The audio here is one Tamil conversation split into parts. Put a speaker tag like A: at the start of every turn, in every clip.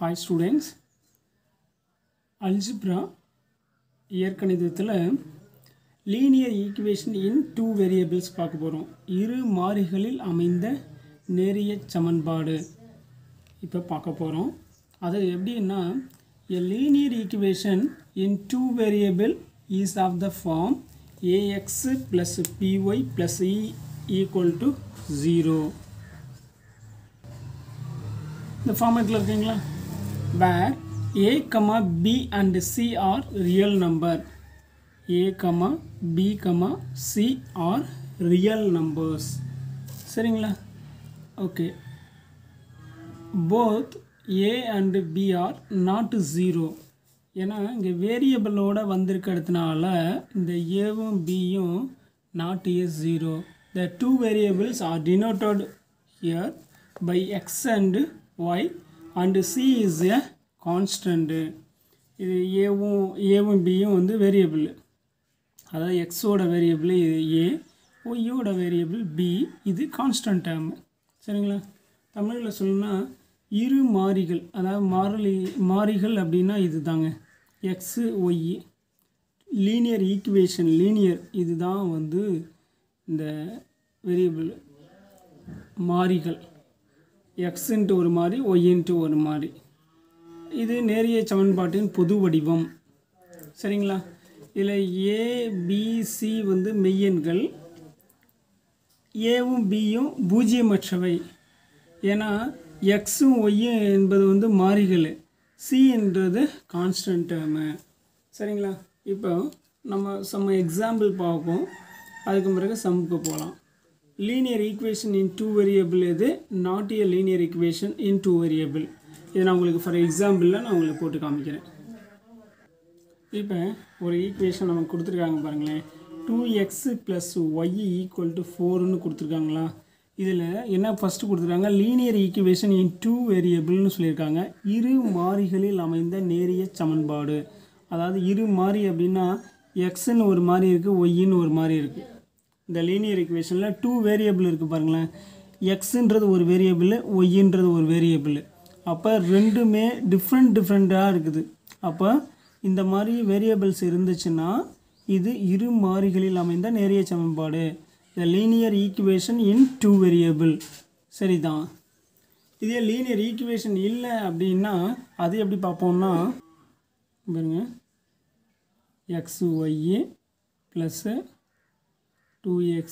A: Hi students, algebra இயற்கணிதத்தில் linear equation in two variables பார்க்க போகிறோம். இரு மாறிகளில் அமைந்த நேரியச் சமன்பாடு இப்போ பார்க்க போகிறோம். அது எப்படின்னா, a linear equation in two variable is of the form ax plus by plus e equal to 0. இந்த ஃபார்மேட்டில் இருக்குங்களா, where a, b and c are real number. a, b, c are real numbers. சரிங்களா? Okay. both a and b are not 0. ஏன்னா இங்கே வேரியபிளோட வந்திருக்கிறதுனால இந்த ஏவும் பியும் not a 0. The two variables are denoted here by x and y and c is a constant. இது ஏவும் பியும் வந்து வேரியபிள், அதாவது எக்ஸோட வேரியபிள் இது ஏ, ஒய்யோட வேரியபிள் பி, இது கான்ஸ்டன்ட் டேர்ம். சரிங்களா? தமிழில் சொல்லணும்னா இரு மாறிகள், அதாவது மாறிகள் அப்படின்னா இது தாங்க x y. Linear equation, linear இது தான் வந்து இந்த வேரியபிள் மாறிகள். எக்ஸுன்ட்டு ஒரு மாறி, ஒய்ன்ட்டு ஒரு மாறி. இது நேரிய சமன்பாட்டின் பொது வடிவம். சரிங்களா? இதில் ஏபிசி வந்து மெய்யெண்கள், ஏவும் பியும் பூஜ்ஜியமற்றவை. ஏன்னா எக்ஸும் ஒய்யும் என்பது வந்து மாறிகள், சி என்றது கான்ஸ்டன்ட் டேர்மு. சரிங்களா? இப்போ நம்ம எக்ஸாம்பிள் பார்ப்போம், அதுக்கு பிறகு சம்முக்கு போகலாம். Linear equation in two variable எது, not a linear equation in two variable. இது நான் உங்களுக்கு ஃபார் எக்ஸாம்பிளில் நான் உங்களுக்கு போட்டு காமிக்கிறேன். இப்போ ஒரு ஈக்குவேஷன் நமக்கு கொடுத்துருக்காங்க பாருங்களேன். 2x + y = 4ன்னு கொடுத்துருக்காங்களா. இதில் என்ன ஃபஸ்ட்டு கொடுத்துருக்காங்க, லீனியர் ஈக்குவேஷன் இன் டூ வேரியபிள்னு சொல்லியிருக்காங்க. இரு மாறிகளில் அமைந்த நேரிய சமன்பாடு. அதாவது இரு மாறி அப்படின்னா எக்ஸுன்னு ஒரு மாறி இருக்குது, ஒய்ன்னு ஒரு மாறி இருக்குது. இந்த லீனியர் ஈக்குவேஷனில் டூ வேரியபிள் இருக்குது பாருங்களேன். எக்ஸுன்றது ஒரு வேரியபிள், ஒய்ன்றது ஒரு வேரியபிள். அப்போ ரெண்டுமே டிஃப்ரெண்ட்டாக இருக்குது. அப்போ இந்த மாதிரி வேரியபிள்ஸ் இருந்துச்சுன்னா இது இரு மாறிகளில் அமைந்த நேரிய சமன்பாடு. The linear equation in two variable. சரிதான். இதே லீனியர் ஈக்குவேஷன் இல்லை அப்படின்னா அது எப்படி பார்ப்போம்னா, பாருங்க, எக்ஸ் ஒய் ப்ளஸ் 2x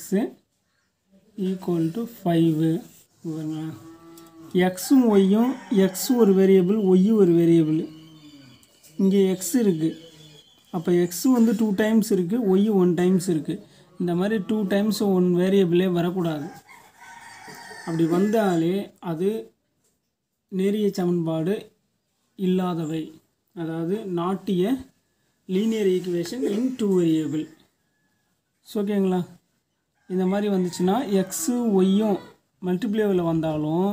A: = 5. பாருங்க, எக்ஸும் ஒய்யும், எக்ஸ் ஒரு வேரியபிள், ஒய் ஒரு வேரியபிள். இங்கே எக்ஸ் இருக்குது, அப்போ எக்ஸு வந்து 2 டைம்ஸ் இருக்குது, ஒய் 1 டைம்ஸ் இருக்குது. இந்த மாதிரி 2 டைம்ஸ் 1 வேரியபிளே வரக்கூடாது. அப்படி வந்தாலே அது நேரிய சமன்பாடு இல்லாதவை, அதாவது not a linear equation in two variable. ஓகேங்களா? இந்த மாதிரி வந்துச்சுன்னா எக்ஸு ஒய்யும் மல்டிப்ளேவில் வந்தாலும்,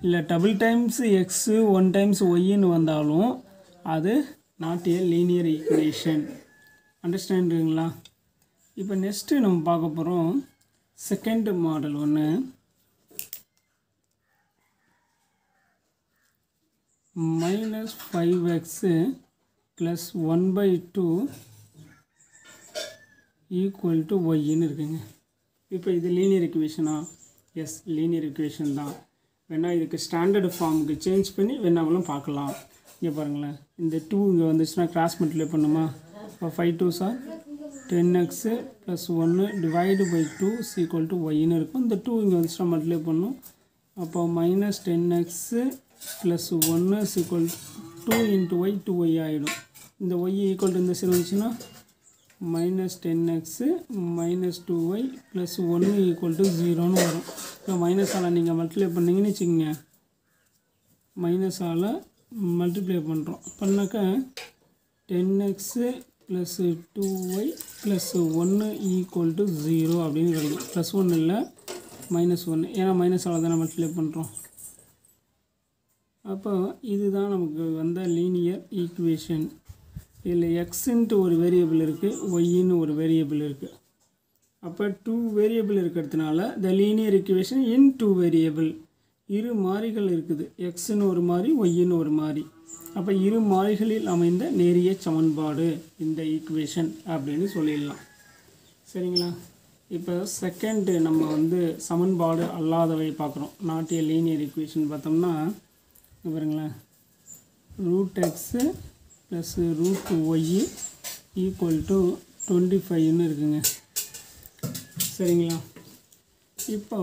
A: இல்லை டபுள் டைம்ஸ் எக்ஸு 1 டைம்ஸ் ஒய்ன்னு வந்தாலும் அது நாட் ஏ லீனியர் ஈக்குவேஷன். அண்டர்ஸ்டாண்டுங்களா? இப்போ நெக்ஸ்ட்டு நம்ம பார்க்க போகிறோம் செகண்ட் மாடல் ஒன்று. -5x + 1/2 = ஒய்ன்னு இருக்குங்க. இப்போ இது லீனியர் ஈக்குவேஷனா? எஸ், லீனியர் ஈக்குவேஷன் தான். வேணால் இதுக்கு ஸ்டாண்டர்டு ஃபார்முக்கு சேஞ்ச் பண்ணி வேணாலும் பார்க்கலாம். இங்கே பாருங்களேன், இந்த 2 இங்கே வந்துச்சுன்னா கிராஸ் மல்டிப்ளை பண்ணுமா. இப்போ 5 2s are 10x + 1 /2 = ஒய்ன்னு இருக்கும். இந்த 2 இங்கே வந்துச்சுன்னா மல்டிப்ளை பண்ணும். அப்போ -10x + 1 = 2 × y, 2y ஆகிடும். இந்த y = இந்த சைடு வந்துச்சுன்னா -10x - 2y + 1 = 0ன்னு வரும். இப்போ மைனஸால் நீங்கள் மல்டிப்ளை பண்ணிங்கன்னு வச்சுக்கோங்க, மைனஸால் மல்டிப்ளை பண்ணுறோம். பண்ணாக்கா 10x + 2y + 1 = 0 அப்படின்னு கிடைக்கும். +1 இல்லை, -1, ஏன்னா மைனஸால் தானே மல்டிப்ளை பண்ணுறோம். அப்போ இதுதான் நமக்கு வந்த லீனியர் ஈக்குவேஷன். இதில் எக்ஸுன்ட்டு ஒரு வேரியபிள் இருக்குது, ஒய்ன்னு ஒரு வேரியபிள் இருக்குது. அப்போ 2 வேரியபிள் இருக்கிறதுனால த லீனியர் ஈக்குவேஷன் இன் 2 வேரியபிள். இரு மாறிகள் இருக்குது, எக்ஸ்ன்னு ஒரு மாறி ஒய்ன்னு ஒரு மாறி. அப்போ இரு மாறிகளில் அமைந்த நேரிய சமன்பாடு இந்த ஈக்குவேஷன் அப்படின்னு சொல்லிடலாம். சரிங்களா? இப்போ செகண்டு நம்ம வந்து சமன்பாடு அல்லாதவை பார்க்குறோம். நாட் ஏ லீனியர் ஈக்குவேஷன் பார்த்தோம்னா பாருங்களேன், root x plus root y equal to 25ன்னு இருக்குங்க. சரிங்களா? இப்போ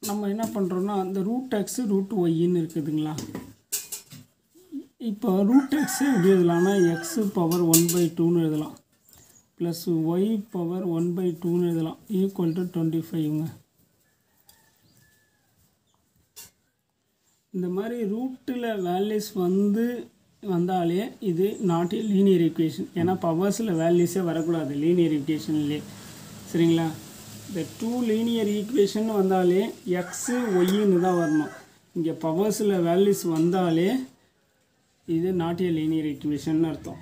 A: நம்ம என்ன பண்ணுறோன்னா அந்த ரூட் எக்ஸு ரூட் ஒய்ன்னு இருக்குதுங்களா. இப்போ ரூட் எக்ஸு எப்படி எழுதலாம்னா எக்ஸு பவர் 1/2ன்னு எழுதலாம், ப்ளஸ் ஒய் பவர் 1/2ன்னு எழுதலாம், ஈக்குவல் டு 25ங்க. இந்த மாதிரி ரூட்டில் வேல்யூஸ் வந்தாலே இது நாட் ஏ லீனியர் ஈக்குவேஷன். ஏன்னா பவர்ஸில் வேல்யூஸே வரக்கூடாது லீனியர் ஈக்குவேஷன்லேயே. சரிங்களா? இந்த 2 லீனியர் ஈக்குவேஷன் வந்தாலே எக்ஸு ஒய்ன்னு தான் வரணும். இங்கே பவர்ஸில் வேல்யூஸ் வந்தாலே இது நாட் ஏ லீனியர் ஈக்குவேஷன் அர்த்தம்.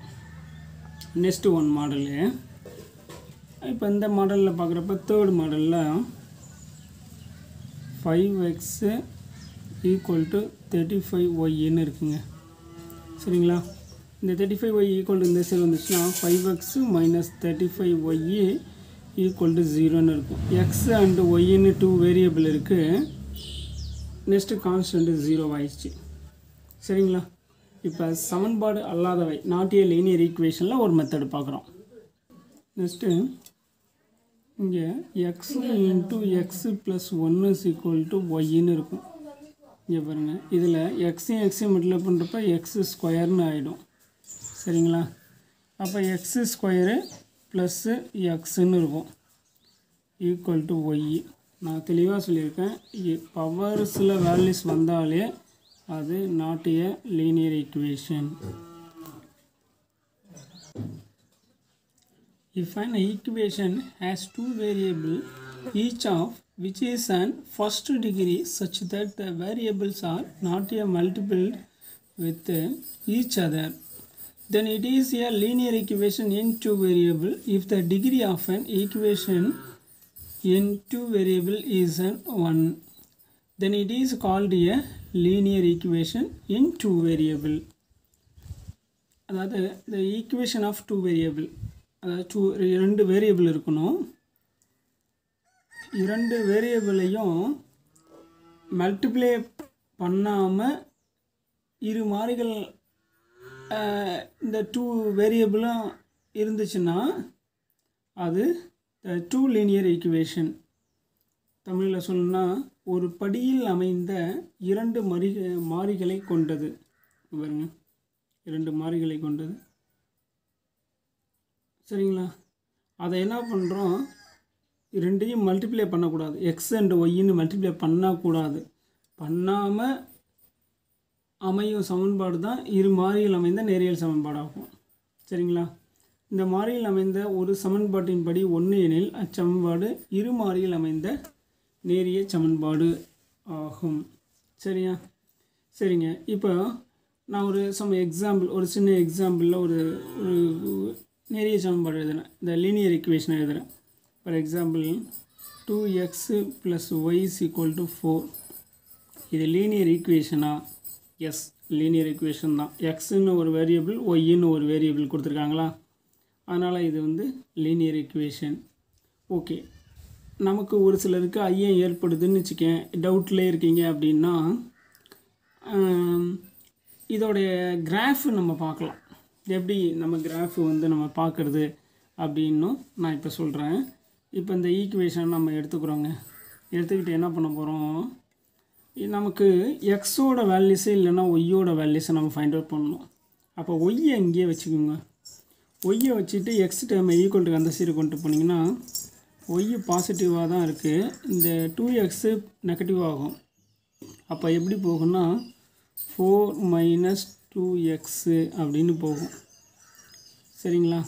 A: Next one model. இப்போ இந்த மாடலில் பார்க்குறப்ப தேர்ட் மாடலில் 5x ஈக்குவல் டு 35yன்னு இருக்குங்க. சரிங்களா? இந்த 35y ஈக்குவல் டு இந்த சைடு வந்துச்சுன்னா 5x minus 35y equal to 0ன்னு இருக்கும். எக்ஸ் அண்டு ஒய்ன்னு 2 வேரியபிள் இருக்குது. நெக்ஸ்ட்டு கான்ஸ்டன்ட்டு 0 ஆயிடுச்சு. சரிங்களா? இப்போ சமன்பாடு அல்லாதவை நாட் ஏ லீனியர் ஈக்குவேஷனில் ஒரு மெத்தடு பார்க்குறோம். நெக்ஸ்ட்டு இங்கே x into x plus 1 equal to ஒய்ன்னு இருக்கும். இங்கே பாருங்கள், இதில் எக்ஸையும் மல்டிப்ளை பண்ணுறப்ப எக்ஸு ஸ்கொயர்னு ஆகிடும். சரிங்களா? அப்போ எக்ஸு ஸ்கொயரு ப்ளஸ்ஸு எக்ஸுன்னு இருக்கும், ஈக்குவல் டு ஒய். நான் தெளிவாக சொல்லியிருக்கேன், பவர்ஸில் வேல்யூஸ் வந்தாலே அது not a linear equation. If an equation has two variables, each of which is an first degree such that the variables are not a multiplied with each other, then it is a linear equation in two variables. If the degree of an equation in two variables is 1, then it is called a linear equation in two variables. அதாவது the equation of two variable, அதாவது ரெண்டு வேரியபிள் இருக்கணும். இரண்டு வேரியபிளையும் மல்டிப்ளை பண்ணாமல் இரு மாறிகள் இந்த 2 வேரியபிளும் இருந்துச்சுன்னா அது டூ லீனியர் ஈக்குவேஷன். தமிழில் சொல்லணும்னா ஒரு படியில் அமைந்த இரண்டு மாறிகளை கொண்டது. பாருங்க, இரண்டு மாறிகளை கொண்டது. சரிங்களா? அதை என்ன பண்ணுறோம், ரெண்டையும் மல்டிப்ளை பண்ணக்கூடாது. எக்ஸ் அண்ட் ஒய்ன்னு மல்டிப்ளை பண்ணக்கூடாது. பண்ணாமல் அமையும் சமன்பாடு தான் இரு மாறியில் அமைந்த நேரியல் சமன்பாடாகும். சரிங்களா? இந்த மாறியில் அமைந்த ஒரு சமன்பாட்டின் படி 1 எனில் அச்சமன்பாடு இரு மாறியில் அமைந்த நேரிய சமன்பாடு ஆகும். சரியா? சரிங்க. இப்போ நான் ஒரு ஒரு சின்ன எக்ஸாம்பிளில் ஒரு நேரிய சமன்பாடு எழுதுறேன், இந்த லீனியர் ஈக்குவேஷன் எழுதுகிறேன். For example 2x + y = 4. இது லீனியர் ஈக்குவேஷனா? எஸ், லீனியர் ஈக்குவேஷன் தான். எக்ஸுன்னு ஒரு வேரியபிள், ஒய்ன்னு ஒரு வேரியபிள் கொடுத்துருக்காங்களா, அதனால் இது வந்து லீனியர் ஈக்குவேஷன். ஓகே, நமக்கு ஒரு சிலருக்கு ஐயம் ஏற்படுதுன்னு வச்சுக்கேன், டவுட்லேயே இருக்கீங்க அப்படின்னா இதோடைய கிராஃப் நம்ம பார்க்கலாம். எப்படி நம்ம கிராஃப் வந்து நம்ம பார்க்குறது அப்படின்னும் நான் இப்போ சொல்கிறேன். இப்போ இந்த ஈக்குவேஷன் நம்ம எடுத்துக்கிறோங்க. எடுத்துக்கிட்டு என்ன பண்ண போகிறோம், நமக்கு எக்ஸோட வேல்யூஸு இல்லைன்னா ஒய்யோட வேல்யூஸை நம்ம ஃபைண்ட் அவுட் பண்ணணும். அப்போ ஒய்யை இங்கேயே வச்சுக்கோங்க. ஒய்யை வச்சுட்டு எக்ஸ் டைம் ஈக்குவல் டு அந்த சைடு கொண்டு போனீங்கன்னா ஒய் பாசிட்டிவாக தான் இருக்குது, இந்த 2x நெகட்டிவ் ஆகும். அப்போ எப்படி போகும்னா 4 - 2x அப்படின்னு போகும். சரிங்களா?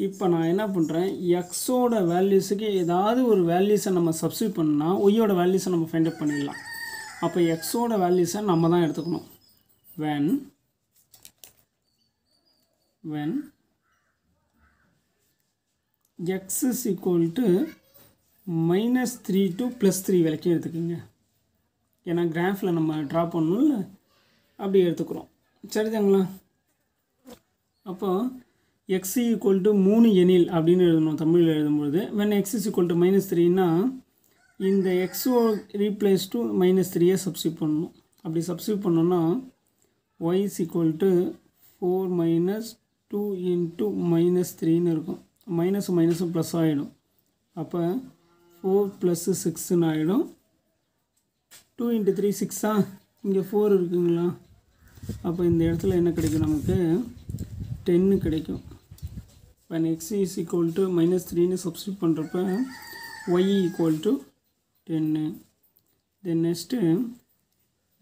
A: இப்போ நான் என்ன பண்ணுறேன், எக்ஸோட வேல்யூஸுக்கு ஏதாவது ஒரு வேல்யூஸை நம்ம சப்ஸ்டியூட் பண்ணால் ஒய்யோட வேல்யூஸை நம்ம ஃபைண்ட் அவுட் பண்ணிடலாம். அப்போ எக்ஸோட வேல்யூஸை நம்ம தான் எடுத்துக்கணும். when x = -3 to +3 வரைக்கும் எடுத்துக்கோங்க. ஏன்னா கிராஃபில் நம்ம ட்ரா பண்ணணும்ல, அப்படி எடுத்துக்கிறோம். சரிதாங்களா? அப்போ எக்ஸ் ஈக்குவல் டு 3 எனில் அப்படின்னு எழுதணும் தமிழில் எழுதும்பொழுது. When x is equal to -3ன்னா இந்த எக்ஸோ ரீப்ளேஸ் டு -3 சப்ஸ்டியூட் பண்ணணும். அப்படி சப்ஸ்டியூட் பண்ணோன்னா y is equal to 4 - 2 into -3ன்னு இருக்கும். மைனஸும் மைனஸும் ப்ளஸ் ஆகிடும். அப்போ 4 + 6ன்னு ஆகிடும். 2 × 3 6ஆ, இங்கே 4 இருக்குங்களா? அப்போ இந்த இடத்துல என்ன கிடைக்கும் நமக்கு? 10 கிடைக்கும். when x is equal to -3ன்னு சப்ஸ்டியூட் பண்ணுறப்ப y equal to 10. then next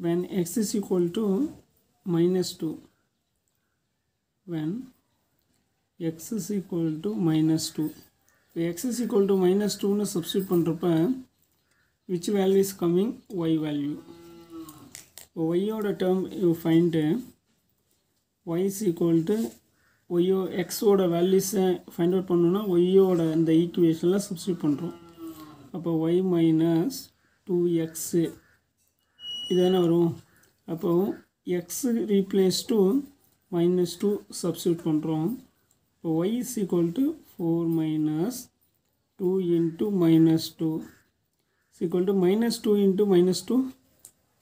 A: when x is equal to -2, when x is equal to -2, x is equal to -2ன்னு சப்ஸ்டியூட் பண்ணுறப்ப which value is coming? y value. y ஓட term you find y is equal to x ஓட வேல்யூஸை ஃபைண்ட் அவுட் பண்ணணும்னா y ஓட இந்த ஈக்குவேஷனில் சப்ஸ்டியூட் பண்ணுறோம். அப்போ y - 2x இது என்ன வரும்? அப்போது x ரீப்ளேஸ் டு -2 சப்ஸ்டியூட் பண்ணுறோம். இப்போ y is equal to 4 - 2 into -2 is equal to -2 into -2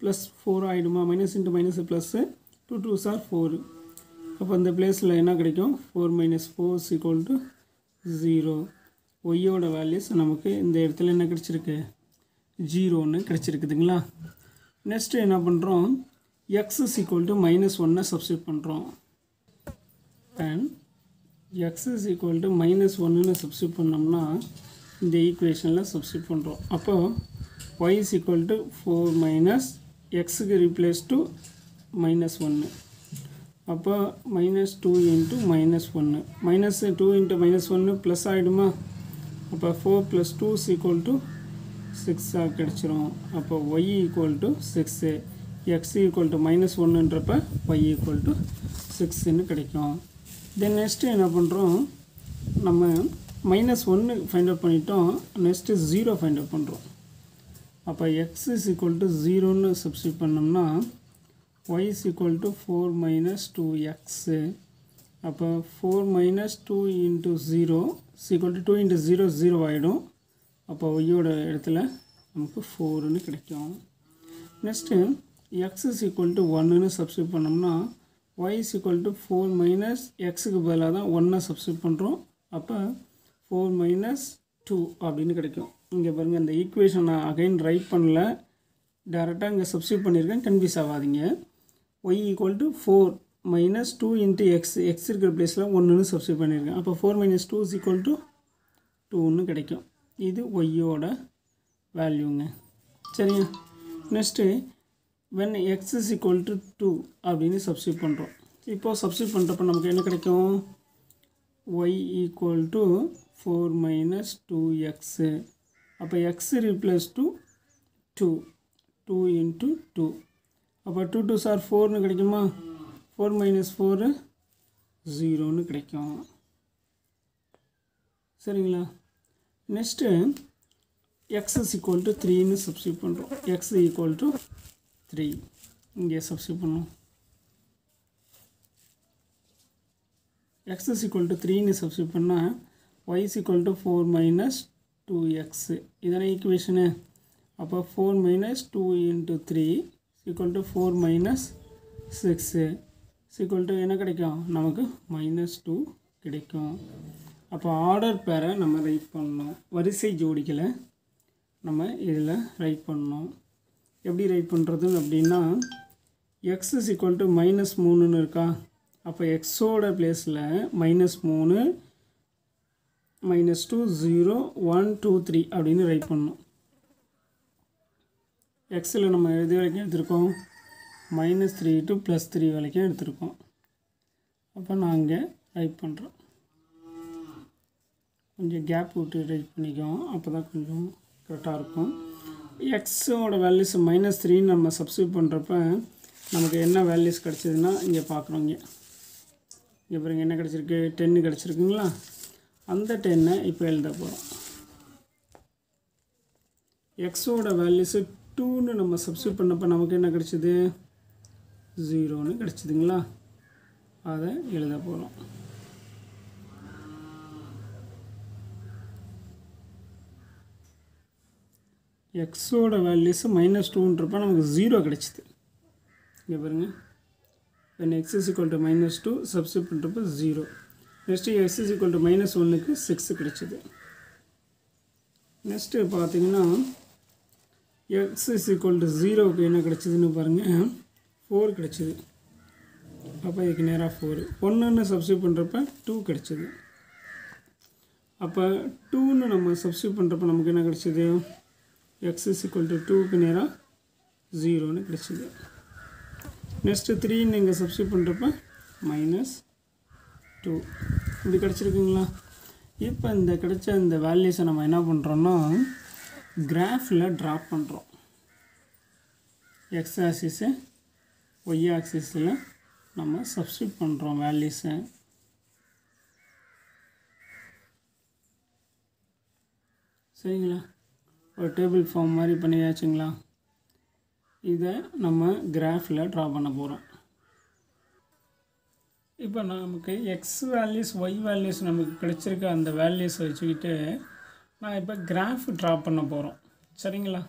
A: plus 4 ஆகிடுமா? Minus into minus plus 2 2s are 4. அப்போ இந்த பிளேஸில் என்ன கிடைக்கும்? 4 - 4 is equal to 0. ஒய்யோட வேல்யூஸ் நமக்கு இந்த இடத்துல என்ன கிடச்சிருக்கு? 0ன்னு கிடச்சிருக்குதுங்களா? நெக்ஸ்ட்டு என்ன பண்ணுறோம்? x is equal to -1 substitute பண்ணுறோம். And x is equal to -1ன்னு சப்ஸ்டியூட் பண்ணோம்னா இந்த ஈக்குவேஷனில் சப்ஸ்டியூட் பண்ணுறோம். அப்போது y is equal to 4 - xக்கு ரீப்ளேஸ் டு -1. அப்போ -2 இன்ட்டு -1, -2 இன்ட்டு -1 ப்ளஸ் ஆகிடுமா? அப்போ 4 + 2 is equal to 6 கிடச்சிரும். அப்போ y equal to 6, x equal to -1ன்றப்ப y equal to 6ன்னு கிடைக்கும். தென் நெக்ஸ்ட்டு என்ன பண்ணுறோம்? நம்ம -1 ஃபைண்ட் அவுட் பண்ணிட்டோம். நெக்ஸ்ட்டு 0 ஃபைண்ட் அவுட் பண்ணுறோம். அப்போ x is equal to 0ன்னு சப்ஸ்டியூட் பண்ணோம்னா y is equal to 4 - 2x. அப்போ 4 - 2 into 0 is equal to 2 into 0 0 ஆகிடும். அப்போ ஒய்யோட இடத்துல நமக்கு 4ன்னு கிடைக்கும். Next x is equal to 1ன்னு சப்ஸ்டியூட் பண்ணோம்னா y is equal to 4 - xக்கு பதிலாக தான் 1 சப்ஸ்டியூட் பண்ணுறோம். அப்போ 4 - 2 அப்படின்னு கிடைக்கும். இங்கே பாருங்கள், இந்த ஈக்குவேஷன் நான் அகைன் ரைட் பண்ணல, டேரெக்டாக இங்கே சப்ஸ்டியூட் பண்ணியிருக்கேன், கன்ஃபியூஸ் ஆகாதீங்க. y equal to 4 - 2 into x இருக்கிற பிளேஸில் 1ன்னு சப்ஸ்டியூட் பண்ணியிருக்கேன். அப்போ 4 - 2 is equal to 2ன்னு கிடைக்கும். இது ஒய்யோட வேல்யூங்க. சரியா? Next when x is equal to 2 அப்படின்னு சப்ஸ்டியூட் பண்ணுறோம். இப்போது சப்ஸ்டியூட் பண்ணுறப்ப நமக்கு என்ன கிடைக்கும்? y equal to 4 - 2x. அப்போ x ரீப்ளேஸ் டு 2 இன்ட்டு 2. அப்போ 2 2s are 4ன்னு கிடைக்குமா? 4 - 4 0ன்னு கிடைக்கும். சரிங்களா? Next x is equal to 3ன்னு சப்ஸ்டியூட் பண்ணுறோம். x equal to 3 இங்கே சப்ஸ்டியூட் பண்ணும். x is equal to 3ன்னு சப்ஸ்டியூட் பண்ணால் y is equal to 4 - 2x. இதான ஈக்குவேஷனு. அப்போ 4 - 2 into 3 equal to 4 - 6 equal to என்ன கிடைக்கும்? நமக்கு -2 கிடைக்கும். அப்போ ஆர்டர் பேரை நம்ம ரைட் பண்ணணும். வரிசை ஜோடிகளை நம்ம இதில் ரைட் பண்ணணும். எப்படி ரைட் பண்ணுறது அப்படின்னா, x is equal to -3ன்னு இருக்கா? அப்போ எக்ஸோட பிளேஸில் -3 -2 0 1 2 3 அப்படின்னு ரைட் பண்ணணும். எக்ஸில் நம்ம எது வரைக்கும் எடுத்திருக்கோம்? -3 to +3 வரைக்கும் எடுத்திருக்கோம். அப்போ நான் இங்கே ரைட் பண்ணுறோம். கொஞ்சம் கேப் விட்டு ரைட் பண்ணிக்குவோம், அப்போ தான் கொஞ்சம் கரெக்டாக இருக்கும். எக்ஸோட வேல்யூஸ் -3 நம்ம சப்ஸ்டியூட் பண்ணுறப்ப நமக்கு என்ன வேல்யூஸ் கிடச்சிதுன்னா இங்கே பார்க்குறோம். இங்கே பாருங்கள் என்ன கிடச்சிருக்கு? 10 கிடச்சிருக்குங்களா? அந்த 10 இப்போ எழுத போகிறோம். எக்ஸோட வேல்யூஸு 2ன்னு நம்ம சப்ஸ்டியூட் பண்ணப்போ நமக்கு என்ன கிடச்சிது 0ன்னு கிடச்சிதுங்களா அதை எழுத போகிறோம் எக்ஸோட வேல்யூஸ் -2ன்றப்ப நமக்கு 0 கிடச்சிது இங்கே பாருங்கள் when x is equal to -2 substitute பண்ணுறப்ப 0 next x is equal to -1க்கு 6 கிடச்சிது நெக்ஸ்ட்டு பார்த்தீங்கன்னா x is equal to 0க்கு என்ன கிடச்சிதுன்னு பாருங்கள் 4 கிடச்சிது அப்போ இதுக்கு நேராக 4 1ன்னு சப்ஸ்டியூட் பண்ணுறப்ப 2 கிடச்சிது அப்போ 2ன்னு நம்ம சப்ஸ்டியூட் பண்ணுறப்ப நமக்கு என்ன கிடச்சிது x is equal to 2க்கு நேராக 0ன்னு கிடச்சிது நெக்ஸ்ட்டு 3ன்னு இங்கே சப்ஸ்டியூட் பண்ணுறப்ப -2 இப்படி கிடச்சிருக்குங்களா இப்போ இந்த கிடைச்ச இந்த வேல்யூஸை நம்ம என்ன பண்ணுறோன்னா கிராஃபில் ட்ராப் பண்ணுறோம் எக்ஸ் ஆக்சிஸு ஒய் ஆக்சிஸில் நம்ம சப்ஸ்டியூட் பண்ணுறோம் வேல்யூஸை சரிங்களா ஒரு டேபிள் ஃபார்ம் மாதிரி பண்ணியாச்சுங்களா இதை நம்ம கிராஃபில் ட்ரா பண்ண போகிறோம் இப்போ நமக்கு எக்ஸ் வேல்யூஸ் ஒய் வேல்யூஸ் நமக்கு கிடைச்சிருக்க அந்த வேல்யூஸை வச்சுக்கிட்டு நான் இப்போ கிராஃப் ட்ரா பண்ண போகிறோம் சரிங்களா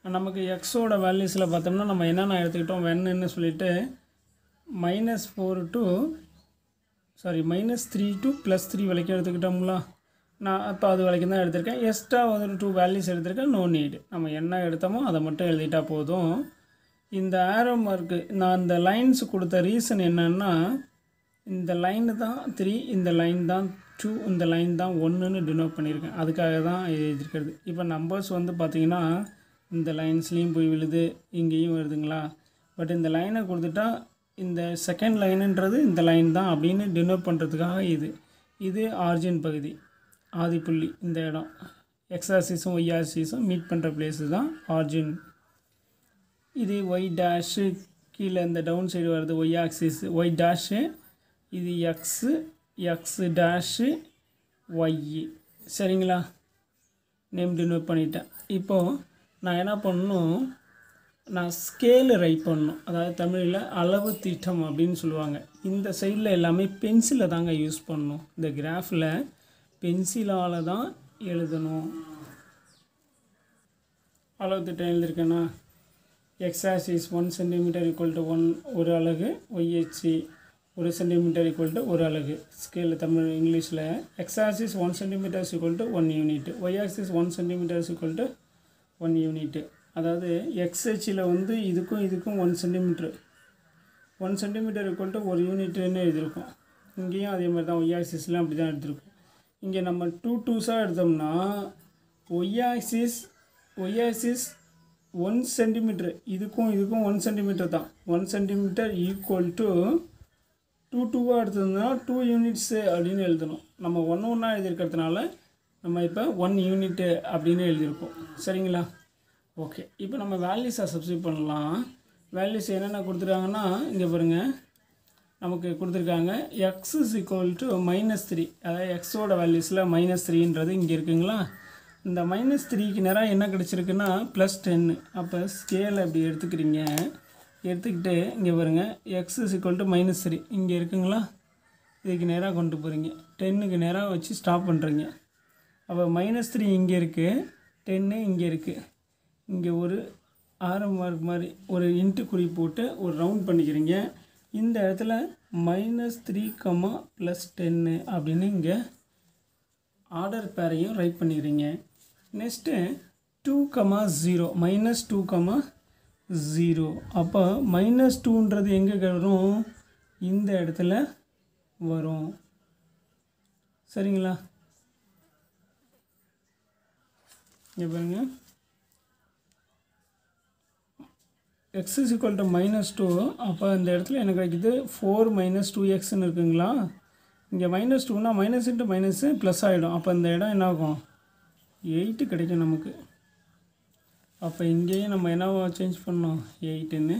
A: நமக்கு எக்ஸோட வேல்யூஸில் பார்த்தோம்னா நம்ம என்னென்ன எடுத்துக்கிட்டோம் வென்னு சொல்லிவிட்டு -4 to -3 to +3 வரைக்கும் எடுத்துக்கிட்டோங்களா நான் அப்போ அது வரைக்கும் தான் எடுத்திருக்கேன் எக்ஸ்ட்ரா ஒரு 2 வேல்யூஸ் எடுத்திருக்கேன் நோ நீடு நம்ம என்ன எடுத்தோமோ அதை மட்டும் எழுதிட்டா போதும் இந்த ஆரோ மார்க்கு நான் இந்த லைன்ஸ் கொடுத்த ரீசன் என்னென்னா இந்த லைன் தான் 3 இந்த லைன் தான் 2 இந்த லைன் தான் 1ன்னு டினோட் பண்ணியிருக்கேன் அதுக்காக தான் எழுதியிருக்கிறது இப்போ நம்பர்ஸ் வந்து பார்த்திங்கன்னா இந்த லைன்ஸ்லேயும் போய் விழுது இங்கேயும் வருதுங்களா பட் இந்த லைனை கொடுத்துட்டா இந்த செகண்ட் லைனுன்றது இந்த லைன் தான் அப்படின்னு டினோட் பண்ணுறதுக்காக இது ஆர்ஜின் பகுதி ஆதிப்புள்ளி இந்த இடம் எக்ஸ் ஆக்சிஸும் ஒய் ஆக்சிஸும் மீட் பண்ணுற பிளேஸு தான் ஆர்ஜின் இது ஒய் டேஷு கீழே இந்த டவுன் சைடு வருது ஒய் ஆக்சிஸ் ஒய் டேஷு இது எக்ஸ் டேஷு ஒய்யு சரிங்களா நேம் டினோட் பண்ணிட்டேன் இப்போது நான் என்ன பண்ணணும் நான் ஸ்கேலு ரைட் பண்ணணும் அதாவது தமிழில் அளவு திட்டம் அப்படின்னு சொல்லுவாங்க இந்த சைடில் எல்லாமே பென்சிலை தாங்க யூஸ் பண்ணணும் இந்த கிராஃபில் பென்சிலால் தான் எழுதணும் அளவு திட்டம் எழுதியிருக்கேன்னா x axis 1 centimetre equal to 1 ஒரு அலகு ஒய்ஹெச்சி 1 சென்டிமீட்டர் ஈக்குவல் டு 1 அலகு ஸ்கேல் தமிழ் இங்கிலீஷில் x axis 1 centimetres equal to 1 unit y axis 1 centimetres equal to 1 unit அதாவது எக்ஸ்ஹெச்சில் வந்து இதுக்கும் 1 சென்டிமீட்டர் 1 சென்டிமீட்டர் ஈக்குவல் டு 1 யூனிட்னு எழுதியிருக்கோம் இங்கேயும் அதே மாதிரி தான் ஒய் ஆக்சிஸ்லாம் அப்படி தான் எடுத்திருக்கோம் இங்கே நம்ம 2 2ஸாக எடுத்தோம்னா ஒய் ஆக்சிஸ் 1 சென்டிமீட்டர் இதுக்கும் 1 சென்டிமீட்டர் தான் 1 சென்டிமீட்டர் ஈக்குவல் டு 2 2வாக எடுத்தோம்னா 2 யூனிட்ஸு அப்படின்னு எழுதணும் நம்ம 1 1 எழுதியிருக்கிறதுனால நம்ம இப்போ 1 யூனிட்டு அப்படின்னு எழுதியிருக்கோம் சரிங்களா ஓகே இப்போ நம்ம வேல்யூஸை சப்ஸ்டியூட் பண்ணலாம் வேல்யூஸ் என்னென்ன கொடுத்துருக்காங்கன்னா இங்கே பாருங்கள் நமக்கு கொடுத்துருக்காங்க x is equal to -3 அதாவது எக்ஸோட வேல்யூஸில் -3ன்றது இங்கே இருக்குங்களா இந்த -3க்கு நேராக என்ன கிடச்சிருக்குன்னா +10 அப்போ ஸ்கேலை இப்படி எடுத்துக்கிறீங்க எடுத்துக்கிட்டு இங்கே பாருங்கள் x is equal to -3 இங்கே இருக்குங்களா இதுக்கு நேராக கொண்டு போகிறீங்க 10க்கு நேராக வச்சு ஸ்டாப் பண்ணுறீங்க அப்போ -3 இங்கே இருக்குது 10 இங்கே இருக்குது இங்கே ஒரு ஆரம் மார்க் மாதிரி ஒரு இன்ட்டு குறி போட்டு ஒரு ரவுண்ட் பண்ணிக்கிறீங்க இந்த இடத்துல -3, +10 அப்படின்னு இங்கே ஆர்டர் பேரையும் ரைட் பண்ணிக்கிறீங்க நெக்ஸ்ட்டு 2, 0 -2, 0 அப்போ -2ன்றது எங்கே வரும் இந்த இடத்துல வரும் சரிங்களா இங்கே பாருங்க x is equal to -2 அப்போ இந்த இடத்துல எனக்கு கிடைக்குது 4 - 2xன்னு இருக்குங்களா இங்கே -2னா மைனஸ் இன்ட்டு மைனஸு ப்ளஸ் ஆகிடும் அப்போ இந்த இடம் என்ன ஆகும் 8 கிடைக்கும் நமக்கு அப்போ இங்கேயும் நம்ம என்னவா சேஞ்ச் பண்ணோம் 8ன்னு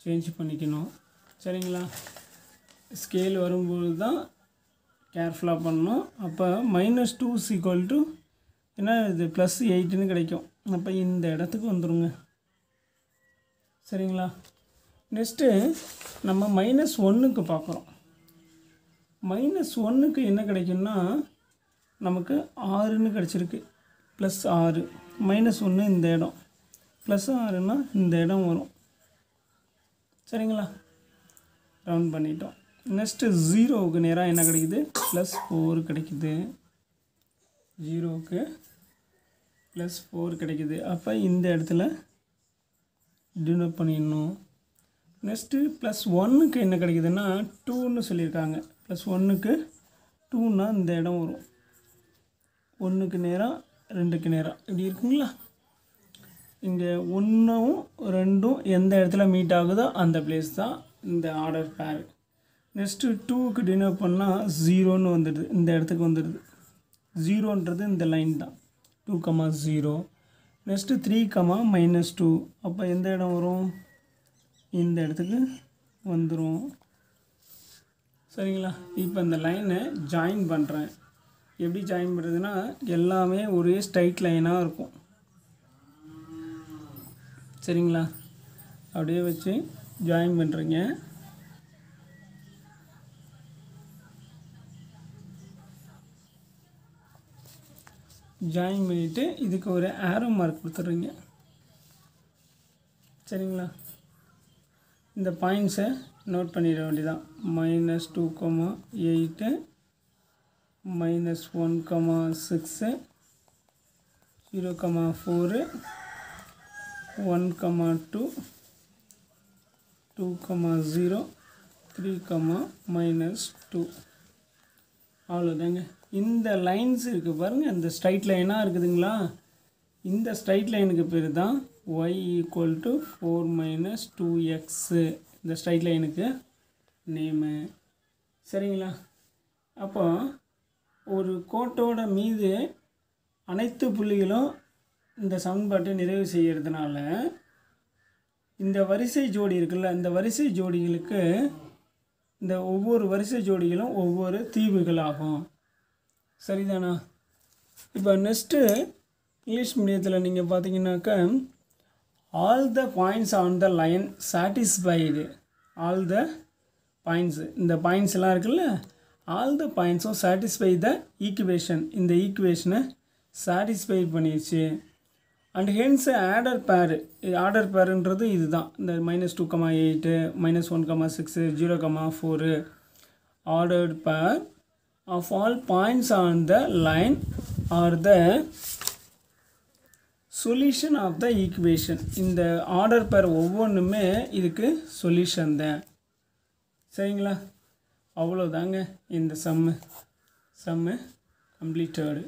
A: சேஞ்ச் பண்ணிக்கணும் சரிங்களா ஸ்கேல் வரும்போது தான் கேர்ஃபுல்லாக பண்ணணும் அப்போ -2 = என்ன இது +8ன்னு கிடைக்கும் அப்போ இந்த இடத்துக்கு வந்துடுங்க சரிங்களா? நெக்ஸ்ட்டு நம்ம -1க்கு பார்க்குறோம். -1க்கு என்ன கிடைக்கும்னா நமக்கு 6ன்னு கிடச்சிருக்கு. +6 -1 இந்த இடம், +6ன்னா இந்த இடம் வரும். சரிங்களா? ரவுண்ட் பண்ணிட்டோம். நெக்ஸ்ட்டு 0க்கு நேராக என்ன கிடைக்குது? +4 கிடைக்குது. 0க்கு +4 கிடைக்குது. அப்போ இந்த இடத்துல டினோட் பண்ணிடணும். நெக்ஸ்ட்டு +1க்கு என்ன கிடைக்குதுன்னா 2ன்னு சொல்லியிருக்காங்க. +1க்கு 2ன்னா இந்த இடம் வரும். 1க்கு நேராக 2க்கு நேராக இப்படி இருக்குங்களா? இங்கே 1ம் 2ம் எந்த இடத்துல மீட் ஆகுதோ அந்த பிளேஸ் தான் இந்த ஆர்டர் பேர். நெக்ஸ்ட்டு 2க்கு டினோட் பண்ணால் 0ன்னு வந்துடுது. இந்த இடத்துக்கு வந்துடுது. 0ன்றது இந்த லைன் தான். 2, 0. நெக்ஸ்ட்டு 3, -2. அப்போ எந்த இடம் வரும்? இந்த இடத்துக்கு வந்துடும். சரிங்களா? இப்போ இந்த லைனை ஜாயின் பண்ணுறேன். எப்படி ஜாயின் பண்ணுறதுன்னா எல்லாமே ஒரே ஸ்ட்ரைட் லைனாக இருக்கும். சரிங்களா? அப்படியே வச்சு ஜாயின் பண்ணுறீங்க. ஜாயின் பண்ணிவிட்டு இதுக்கு ஒரு ஆரோ மார்க் கொடுத்துட்றீங்க. சரிங்களா? இந்த பாயிண்ட்ஸை நோட் பண்ணிட வேண்டியதான். -2, -8, -1, -6, 0, 4, 1, 2, 2, 0, 3, -2. அவ்வளோதாங்க. இந்த லைன்ஸ் இருக்குது பாருங்கள், இந்த ஸ்ட்ரைட் லைனாக இருக்குதுங்களா? இந்த ஸ்ட்ரைட் லைனுக்கு பேர் தான் y = 4 - 2x. இந்த ஸ்ட்ரைட் லைனுக்கு நேமு. சரிங்களா? அப்போ ஒரு கோட்டோட மீது அனைத்து புள்ளிகளும் இந்த சமன்பாட்டை நிறைவு செய்கிறதுனால இந்த வரிசை ஜோடி இருக்குல்ல, இந்த வரிசை ஜோடிகளுக்கு இந்த ஒவ்வொரு வரிசை ஜோடிகளும் ஒவ்வொரு தீவுகள் ஆகும். சரிதானா? இப்போ நெக்ஸ்ட்டு இங்கிலீஷ் மீடியத்தில் நீங்கள் பார்த்தீங்கன்னாக்கா all the points on the line satisfied. All the points, இந்த பாயிண்ட்ஸ்லாம் இருக்குல்ல, ஆல் த பாயிண்ட்ஸும் சாட்டிஸ்ஃபை த ஈக்குவேஷன். இந்த ஈக்குவேஷனை சாட்டிஸ்ஃபை பண்ணிடுச்சு. And hence order pair. Order பேருன்றது இது தான். இந்த -2, -8, -1, 6, 0, 4 ஆர்டர்ட் பேர் of all points on the line are the solution of the equation. இந்த ஆர்டர் பேர் ஒவ்வொன்றுமே இதுக்கு சொல்யூஷன் தான். சரிங்களா? அவ்வளோதாங்க இந்த சம்மு கம்ப்ளீட்டடு.